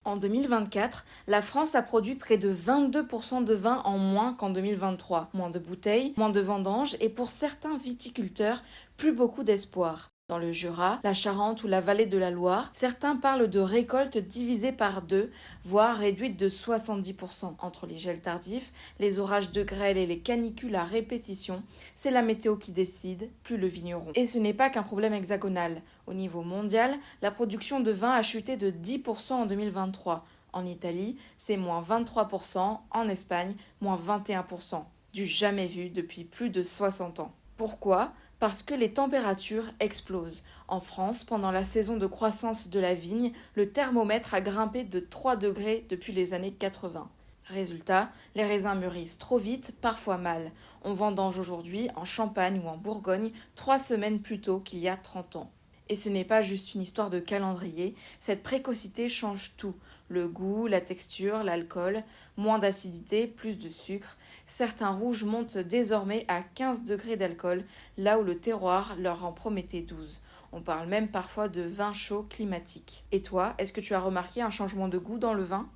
En 2024, la France a produit près de 22% de vin en moins qu'en 2023. Moins de bouteilles, moins de vendanges et pour certains viticulteurs, plus beaucoup d'espoir. Dans le Jura, la Charente ou la vallée de la Loire, certains parlent de récoltes divisées par deux, voire réduites de 70%. Entre les gels tardifs, les orages de grêle et les canicules à répétition, c'est la météo qui décide, plus le vigneron. Et ce n'est pas qu'un problème hexagonal. Au niveau mondial, la production de vin a chuté de 10% en 2023. En Italie, c'est moins 23%, en Espagne, moins 21%. Du jamais vu depuis plus de 60 ans. Pourquoi ? Parce que les températures explosent. En France, pendant la saison de croissance de la vigne, le thermomètre a grimpé de 3 degrés depuis les années 80. Résultat, les raisins mûrissent trop vite, parfois mal. On vendange aujourd'hui en Champagne ou en Bourgogne 3 semaines plus tôt qu'il y a 30 ans. Et ce n'est pas juste une histoire de calendrier, cette précocité change tout. Le goût, la texture, l'alcool, moins d'acidité, plus de sucre. Certains rouges montent désormais à 15 degrés d'alcool, là où le terroir leur en promettait 12. On parle même parfois de vin chaud climatique. Et toi, est-ce que tu as remarqué un changement de goût dans le vin ?